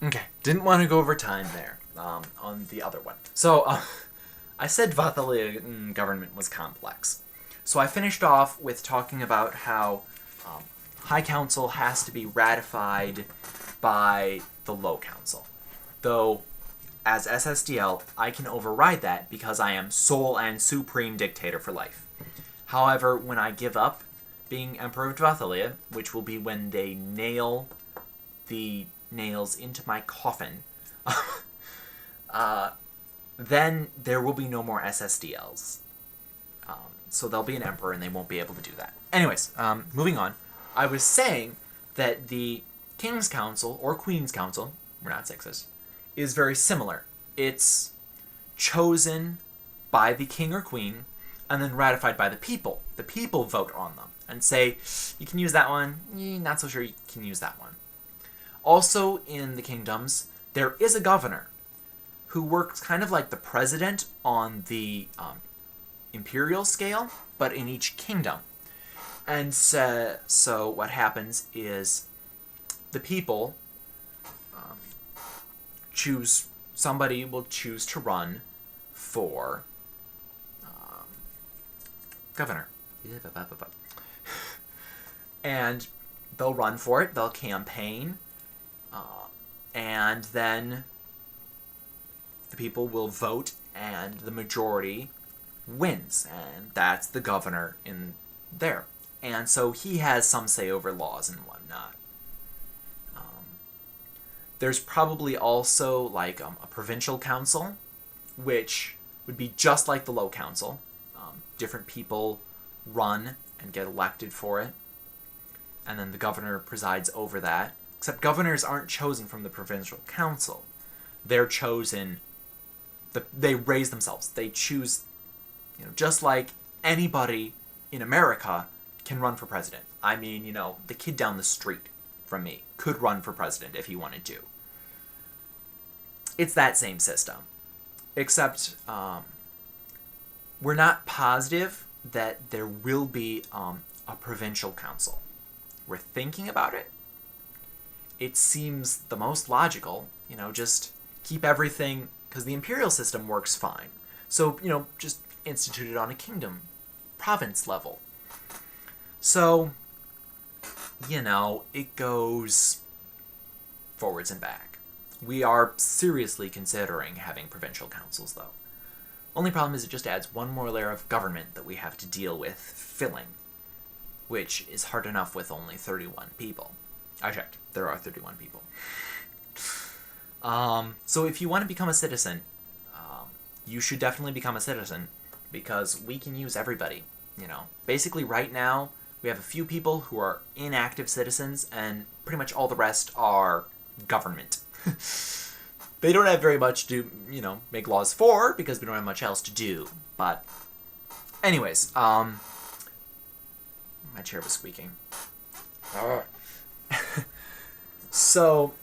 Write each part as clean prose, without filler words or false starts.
Okay, didn't want to go over time there on the other one. So, I said Dvathellia government was complex. So I finished off with talking about how High Council has to be ratified by the Low Council. Though, as SSDL, I can override that because I am sole and supreme dictator for life. However, when I give up being Emperor of Dvathellia, which will be when they nail the nails into my coffin, then there will be no more SSDLs. So they'll be an emperor and they won't be able to do that. Anyways, moving on. I was saying that the King's Council, or Queen's Council, we're not sexist, is very similar. It's chosen by the king or queen and then ratified by the people. The people vote on them and say, you can use that one, not so sure you can use that one. Also in the kingdoms, there is a governor who works kind of like the president on the imperial scale, but in each kingdom. And so what happens is the people choose, somebody will choose to run for governor. And they'll run for it, they'll campaign, and then the people will vote and the majority wins, and that's the governor in there. And so he has some say over laws and whatnot. There's probably also like a provincial council, which would be just like the Low Council. Different people run and get elected for it, and then the governor presides over that. Except governors aren't chosen from the provincial council. They're chosen, they raise themselves. They choose, just like anybody in America can run for president. I mean, the kid down the street from me could run for president if he wanted to. It's that same system. Except we're not positive that there will be a provincial council. We're thinking about it. It seems the most logical, just keep everything, because the imperial system works fine. So, just institute it on a kingdom, province level. So, it goes forwards and back. We are seriously considering having provincial councils, though. Only problem is it just adds one more layer of government that we have to deal with filling, which is hard enough with only 31 people. I checked. There are 31 people. So if you want to become a citizen, you should definitely become a citizen, because we can use everybody. Basically right now, we have a few people who are inactive citizens, and pretty much all the rest are government. They don't have very much to, make laws for, because we don't have much else to do. But, anyways, my chair was squeaking. So,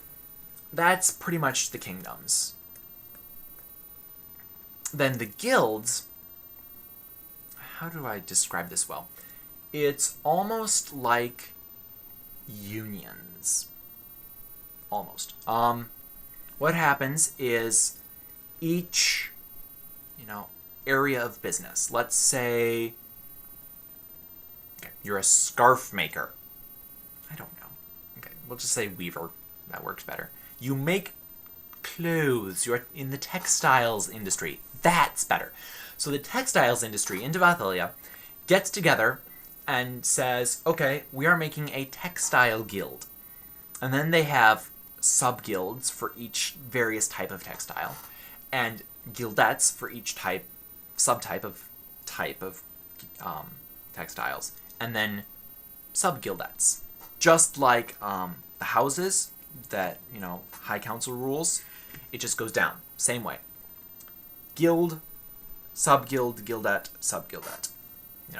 that's pretty much the kingdoms. Then the guilds, how do I describe this well? It's almost like unions. Almost. What happens is each, area of business. Let's say you're a scarf maker. I don't know. Okay, we'll just say weaver. That works better. You make clothes. You're in the textiles industry. That's better. So the textiles industry in Dvathellia gets together and says, okay, we are making a textile guild. And then they have sub-guilds for each various type of textile, and guildettes for each subtype of textiles, and then sub-guildettes. Just like the houses that, High Council rules, it just goes down. Same way. Guild, sub-guild, guildette, sub-guildette.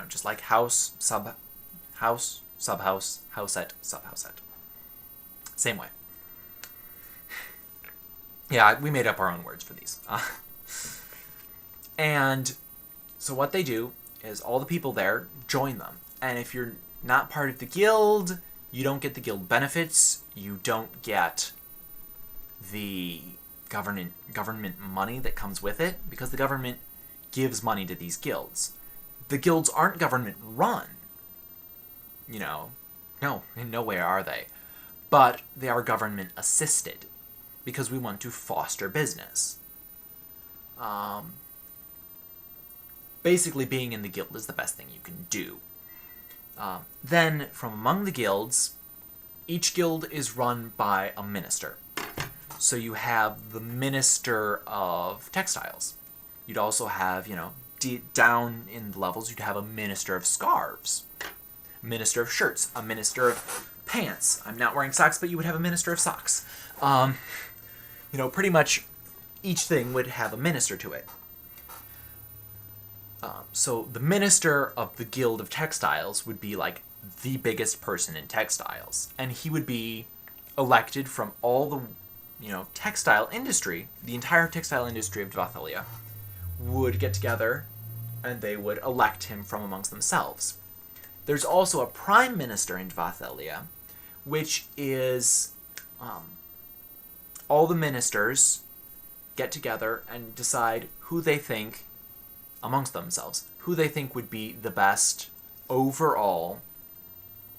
Just like house, sub-house, sub-house, housette, sub-housette. Same way. Yeah, we made up our own words for these. And so what they do is all the people there join them. And if you're not part of the guild, you don't get the guild benefits, you don't get the government money that comes with it, because the government gives money to these guilds. The guilds aren't government run. No, in no way are they. But they are government assisted, because we want to foster business. Basically, being in the guild is the best thing you can do. Then, from among the guilds, each guild is run by a minister. So you have the minister of textiles. You'd also have, down in the levels, you'd have a minister of scarves, minister of shirts, a minister of pants. I'm not wearing socks, but you would have a minister of socks. Pretty much each thing would have a minister to it. So the minister of the Guild of Textiles would be like the biggest person in textiles, and he would be elected from all the textile industry. The entire textile industry of Dvathellia would get together and they would elect him from amongst themselves. There's also a prime minister in Dvathellia, which is all the ministers get together and decide who they think, amongst themselves, who they think would be the best overall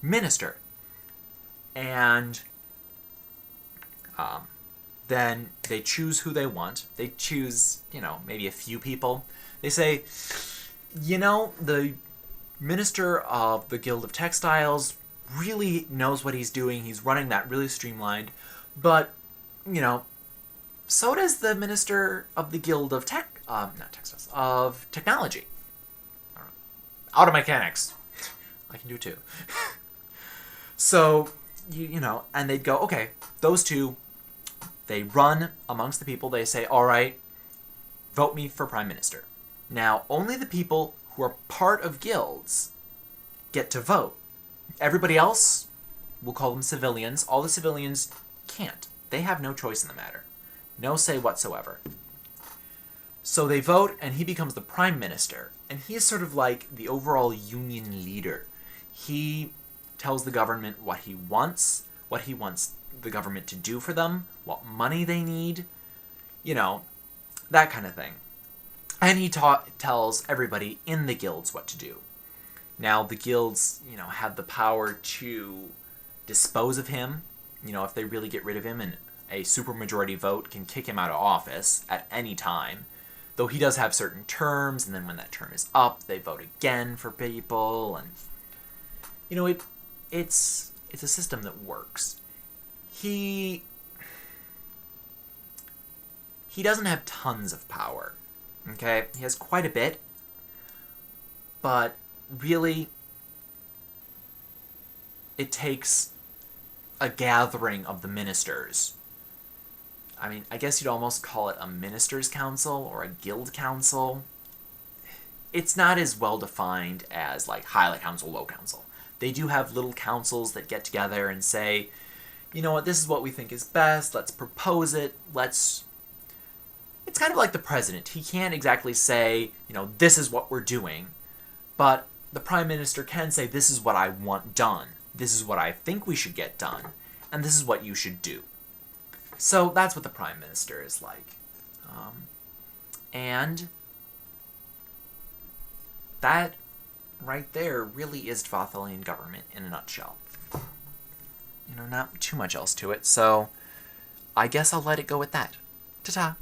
minister. And then they choose who they want. They choose, maybe a few people. They say, the minister of the Guild of Textiles really knows what he's doing. He's running that really streamlined. But, so does the minister of the Guild of of Technology. Auto mechanics. I can do it too. So, and they'd go, okay, those two, they run amongst the people. They say, all right, vote me for prime minister. Now, only the people who are part of guilds get to vote. Everybody else, we'll call them civilians. All the civilians can't. They have no choice in the matter. No say whatsoever. So they vote, and he becomes the prime minister. And he is sort of like the overall union leader. He tells the government what he wants the government to do for them, what money they need, that kind of thing. And he tells everybody in the guilds what to do. Now, the guilds, have the power to dispose of him, if they really get rid of him, and a supermajority vote can kick him out of office at any time. Though he does have certain terms, and then when that term is up, they vote again for people, and it's a system that works. He doesn't have tons of power, okay? He has quite a bit, but really, it takes a gathering of the ministers. I mean, I guess you'd almost call it a minister's council or a guild council. It's not as well defined as like high council, low council. They do have little councils that get together and say, you know what, this is what we think is best, let's propose it, It's kind of like the president. He can't exactly say, this is what we're doing, but the prime minister can say, this is what I want done, this is what I think we should get done, and this is what you should do. So that's what the prime minister is like. And that right there really is Dvathellian government in a nutshell. Not too much else to it, so I guess I'll let it go with that. Ta-ta!